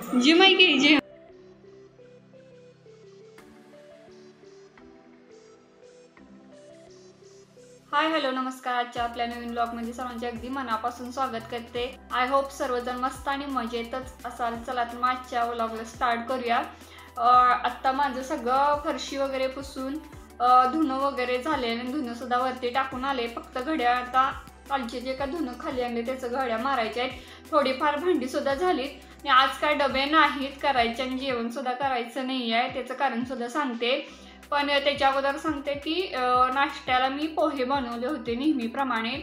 Gym आहे की gym. Hi hello नमस्कार. आजच्या आपल्या नवीन ब्लॉगमध्ये सर्वांचे अगदी मनापासून स्वागत करते. आय होप सर्वजण मस्त आणि मजेतच असाल. चला तर मग आजच्या ब्लॉगला स्टार्ट करूया. आत्ता माझं सगळं फरशी वगैरे पुसून धुणं वगैरे झाले आणि धुणं सुद्धा वरती टाकून आले. फक्त घड्या आता कालचे जे का धुणं खाली आणले त्याचं घड्या मारायच्या आहेत. थोडीफार भांडी सुद्धा झालीत आणि आज काय डबे नाहीत करायचे आणि जेवण सुद्धा करायचं नाही आहे. त्याचं कारण सुद्धा सांगते. पण त्याच्या अगोदर सांगते की नाश्त्याला मी पोहे बनवले होते नेहमीप्रमाणे.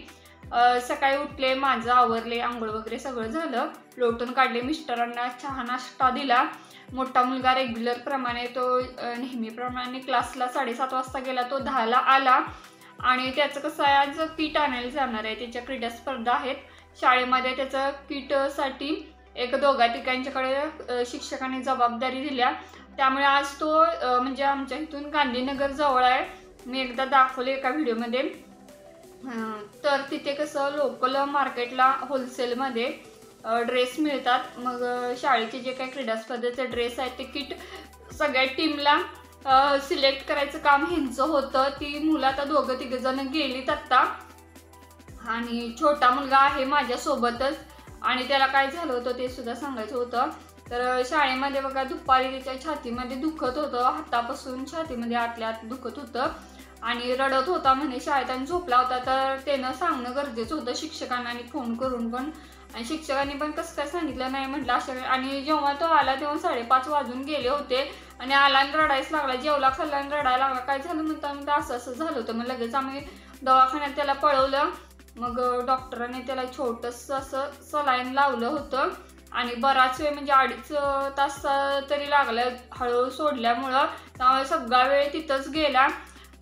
सकाळी उठले, माझं आवरले, आंघोळ वगैरे सगळं झालं, लोटून काढले, मिस्टरांना चहा नाश्ता दिला. मोठा मुलगा रेग्युलर प्रमाणे तो नेहमीप्रमाणे क्लासला 7:30 वाजता गेला, तो 10ला आला. आणि त्याचं कसं आहे, आज किट आणायला जाणार आहे, त्याच्या क्रीडा स्पर्धा आहेत शाळेमध्ये. त्याचं किटसाठी एक दोघा तिघांच्याकडे शिक्षकांनी जबाबदारी दिल्या. त्यामुळे आज तो म्हणजे आमच्या इथून गांधीनगर जवळ आहे, मी एकदा दाखवले एका व्हिडिओमध्ये. तर तिथे कसं लोकल मार्केटला होलसेलमध्ये ड्रेस मिळतात. मग शाळेचे जे काही क्रीडा स्पर्धेचे ड्रेस आहेत ते किट सगळ्या टीमला सिलेक्ट करायचं काम ह्यांचं होतं. ती मुलं आता दोघं तिघजण गेलीत आत्ता. आणि छोटा मुलगा आहे माझ्यासोबतच आणि त्याला काय झालं होतं ते सुद्धा सांगायचं होतं. तर शाळेमध्ये बघा दुपारी त्याच्या छातीमध्ये दुखत होतं, हातापासून छातीमध्ये आतल्या आत दुखत होतं आणि रडत होता म्हणे. शाळेत आणि झोपला होता. तर त्यानं सांगणं गरजेचं होतं शिक्षकांना आणि फोन करून पण. आणि शिक्षकांनी पण कसं काय सांगितलं नाही म्हटलं अशा. आणि जेव्हा तो आला तेव्हा 5:30 वाजून गेले होते आणि आला आणि रडायच लागला. जेवला खाल्ला आणि रडायला लागला. काय झालं म्हणता असं असं झालं होतं. मग लगेच आम्ही दवाखान्यात त्याला पळवलं. मग डॉक्टरांनी त्याला छोटंसं असं सलाईन लावलं होतं आणि बराच वेळ म्हणजे 2.5 तास तरी लागलं हळूहळू सोडल्यामुळं. त्यामुळे सगळा वेळ तिथंच गेला.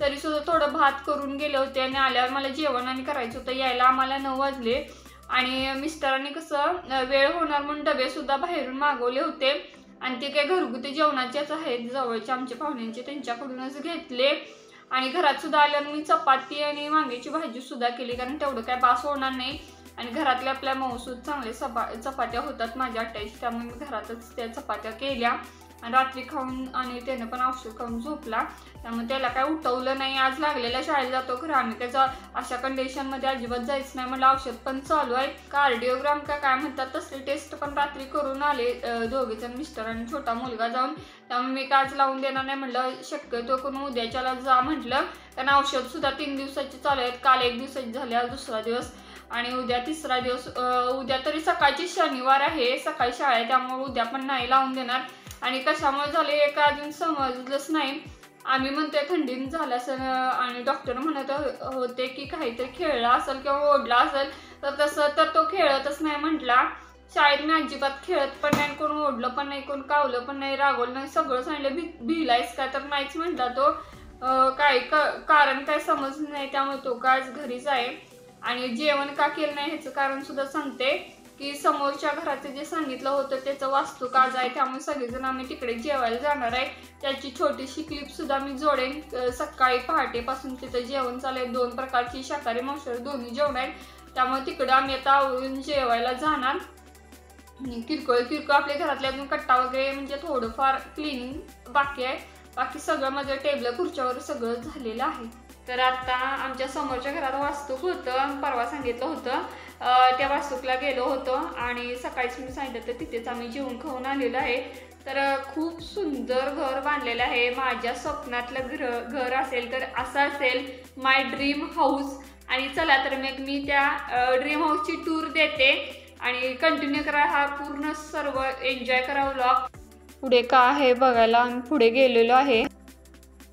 तरी सुद्धा थोडं भात करून गेले होते आणि आल्यावर मला जेवण आणि करायचं होतं. यायला आम्हाला 9 वाजले आणि मिस्टरांनी कसं वेळ होणार म्हणून डबेसुद्धा बाहेरून मागवले होते आणि ते काही घरगुती जेवणाचेच आहेत, जवळच्या आमच्या पाहुण्यांचे, त्यांच्याकडूनच घेतले. आणि घरात सुद्धा आल्यावर मी चपाती आणि वांग्याची भाजी सुद्धा केली, कारण तेवढं काय बास होणार नाही. आणि घरातल्या आपल्या मौसूद चांगले चपात्या होतात माझ्या आट्याची, त्यामुळे मी घरातच त्या चपात्या केल्या. आणि रात्री खाऊन आणि त्यानं पण औषध खाऊन झोपला. त्यामुळे त्याला काय उठवलं नाही. आज लागलेल्या शाळेत जातो खरं, आम्ही त्याचा अशा कंडिशनमध्ये अजिबात जायचं नाही म्हणलं. औषध पण चालू आहे, कार्डिओग्राम काय म्हणतात तसले टेस्ट पण रात्री करून आले दोघेजण, मिस्टर आणि छोटा मुलगा जाऊन. त्यामुळे मी काय आज लावून देणार नाही म्हटलं, शक्यतो करून उद्याच्याला जा म्हटलं. कारण औषध सुद्धा 3 दिवसाची चालू आहेत. काल 1 दिवसाची झाली, आज दुसरा दिवस आणि उद्या 3रा दिवस. उद्या तरी सकाळची शनिवार आहे, सकाळी शाळा आहे, त्यामुळे उद्या पण नाही लावून देणार. आणि कशामुळे झाले एक अजून समजलंच नाही. आम्ही म्हणतोय थंडीने झालं असेल आणि डॉक्टर म्हणत होते की काहीतरी खेळला असेल किंवा ओढला असेल. तर तसं तर तो खेळतच नाही म्हटला. शाळेत मी अजिबात खेळत पण नाही, कोण ओढलं पण नाही, कोण कावलं पण नाही, रागवलं नाही, सगळं सांगितलं. भिलायस काय तर नाहीच म्हटला तो. काय कारण काय समजलं नाही, त्यामुळे तो काय आज घरीच आहे. आणि जेवण का केलं नाही ह्याचं कारण सुद्धा सांगते की समोरच्या घराचं जे सांगितलं होतं त्याचं वास्तू काज आहे, त्यामुळे सगळेजण आम्ही तिकडे जेवायला जाणार आहे. त्याची छोटीशी क्लिप सुद्धा मी जोडेन. सकाळी पहाटेपासून तिथं जेवण चालू आहे, 2 प्रकारची शाकाहारी मांसाहारी दोन्ही जेवण आहेत. त्यामुळे तिकडं आम्ही आता आवरून जेवायला जाणार. किरकोळ आपल्या घरातल्या अजून कट्टा वगैरे म्हणजे थोडंफार क्लिनिंग बाकी आहे. बाकी सगळं माझं टेबल खुर्च्यावर सगळं झालेलं आहे. तर आता आमच्या समोरच्या घरात वास्तूक होतं, परवा सांगितलं होतं. त्या वास्तूकला गेलो होतो आणि सकाळीच मी सांगितलं तर तिथेच आम्ही जेवून खाऊन आलेलो आहे. तर खूप सुंदर घर बांधलेलं आहे. माझ्या स्वप्नातलं घर असेल तर असं असेल, माय ड्रीम हाऊस. आणि चला तर मग मी त्या ड्रीम हाऊसची टूर देते आणि कंटिन्यू करा, हा पूर्ण सर्व एन्जॉय करा व्लॉग. पुढे का आहे बघायला आम्ही पुढे गेलेलो आहे.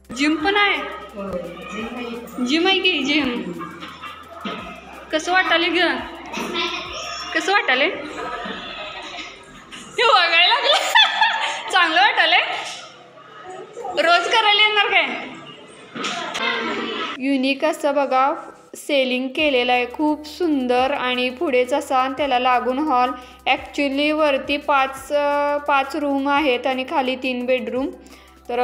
जिम पण आहे, जिम आहे की जिम. कसं वाटाले ग, कसं वाटाले हे बघायला लागलं. चांगलं वाटाले. रोज करायला येणार काय. युनिक असं बघा सेलिंग केलेलं आहे, खूप सुंदर. आणि पुढेच असा त्याला लागून हॉल. ॲक्च्युली वरती 5 रूम आहेत आणि खाली 3 बेडरूम. तर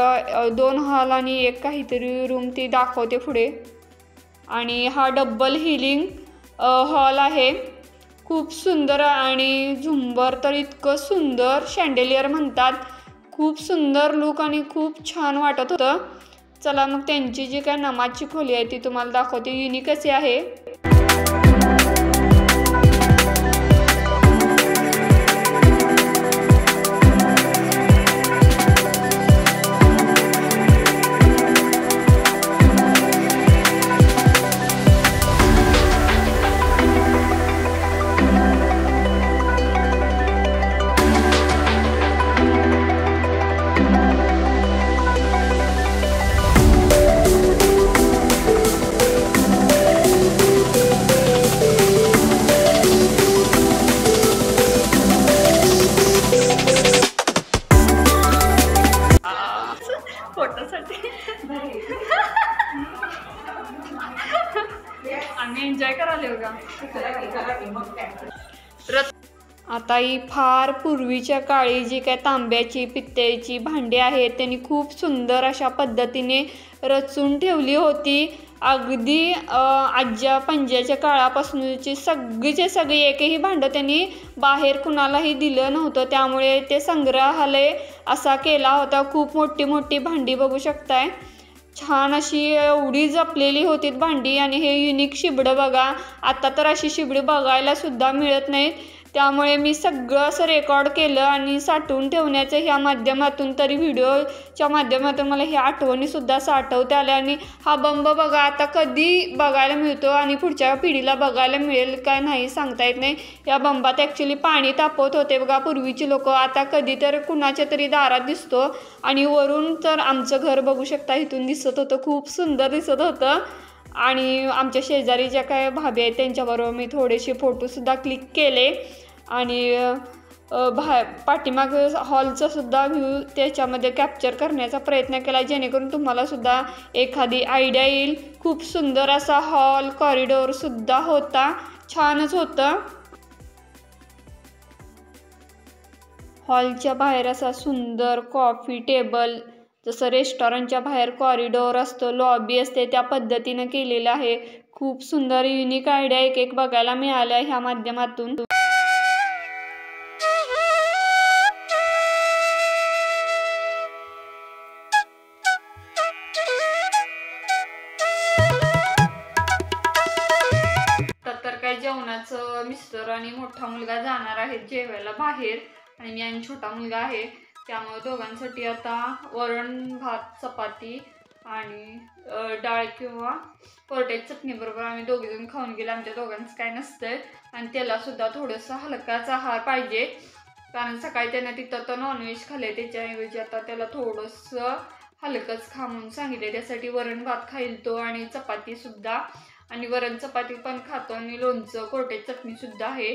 2 हॉल आणि 1 काहीतरी रूम ती दाखवते पुढे. आणि हा डबल हिलिंग हॉल आहे. खूप सुंदर आणि झुंबर तर इतकं सुंदर शँडेलियर म्हणतात. खूप सुंदर लुक आणि खूप छान वाटत होतं. चला मग त्यांची जी काय नमाजची खोली आहे ती तुम्हाला दाखवते. युनिक अशी आहे. फोटोसाठी आम्ही एन्जॉय करायला आता ही फार पूर्वीच्या काळी जी काय तांब्याची पित्त्याची भांडी आहेत त्यांनी खूप सुंदर अशा पद्धतीने रचून ठेवली होती. अगदी आज्या पंज्याच्या काळापासूनची सगळीचे सगळी एकही भांडं त्यांनी बाहेर कुणालाही दिलं नव्हतं. त्यामुळे ते संग्रहालय असा केला होता. खूप मोठी मोठी भांडी बघू शकताय. छान अशी एवढी जपलेली होती भांडी. आणि हे युनिक शिबडं बघा. आता तर अशी शिबडी बघायला सुद्धा मिळत नाहीत. त्यामुळे मी सगळं असं रेकॉर्ड केलं आणि साठवून ठेवण्याचं ह्या माध्यमातून तरी व्हिडिओच्या माध्यमातून मला ह्या आठवणीसुद्धा साठवता आल्या. आणि हा बंब बघा आता कधी बघायला मिळतो आणि पुढच्या पिढीला बघायला मिळेल काय नाही सांगता येत नाही. या बंबात ॲक्च्युली पाणी तापवत होते बघा पूर्वीची लोक. आता कधी तर कुणाच्या तरी दारात दिसतो. आणि वरून तर आमचं घर बघू शकता इथून दिसत होतं. खूप सुंदर दिसत होतं. आणि आमच्या शेजारी ज्या काय भाभी आहेत त्यांच्याबरोबर मी थोडेसे फोटोसुद्धा क्लिक केले. आणि पाठीमाग हॉलचा सुद्धा व्ह्यू त्याच्यामध्ये कॅप्चर करण्याचा प्रयत्न केला जेणेकरून तुम्हाला सुद्धा एखादी आयडिया येईल. खूप सुंदर असा हॉल कॉरिडोर सुद्धा होता. छानच होतं. हॉलच्या बाहेर असा सुंदर कॉफी टेबल जसं रेस्टॉरंटच्या बाहेर कॉरिडोर असतो लॉबी असते त्या पद्धतीनं केलेलं आहे. खूप सुंदर युनिक आयडिया एक एक बघायला मिळाल्या ह्या माध्यमातून. तर काय जेवणाचं मिस्टर आणि मोठा मुलगा जाणार आहेत जेवायला बाहेर. आणि मी आणि छोटा मुलगा आहे. त्यामुळे दोघांसाठी आता वरण भात चपाती आणि डाळ किंवा कोरट्याची चटणी बरोबर आम्ही दोघेजण खाऊन गेलो. आमच्या दोघांचं काय नसतंय. आणि त्यालासुद्धा थोडंसं हलकाच आहार पाहिजे कारण सकाळी त्यानं तिथं तर नॉनव्हेज खाल्ले. त्याच्याऐवजी आता त्याला थोडंसं हलकंच खा म्हणून सांगितले. त्यासाठी वरण भात खाईल तो आणि चपातीसुद्धा. आणि वरण चपाती पण खातो आणि लोणचं कोरट्याची चटणीसुद्धा आहे.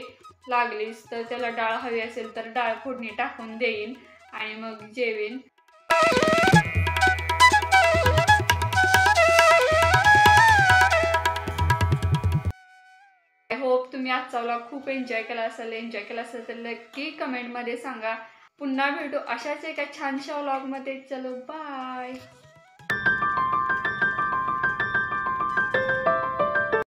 लागलीच तर त्याला डाळ हवी असेल तर डाळ फोडणी टाकून देईन आणि मग जेवीन. आय होप तुम्ही आजचा व्लॉग खूप एन्जॉय केला असेल तर नक्की कमेंटमध्ये सांगा. पुन्हा भेटू अशाच एका छानशा व्लॉगमध्ये. चलो बाय.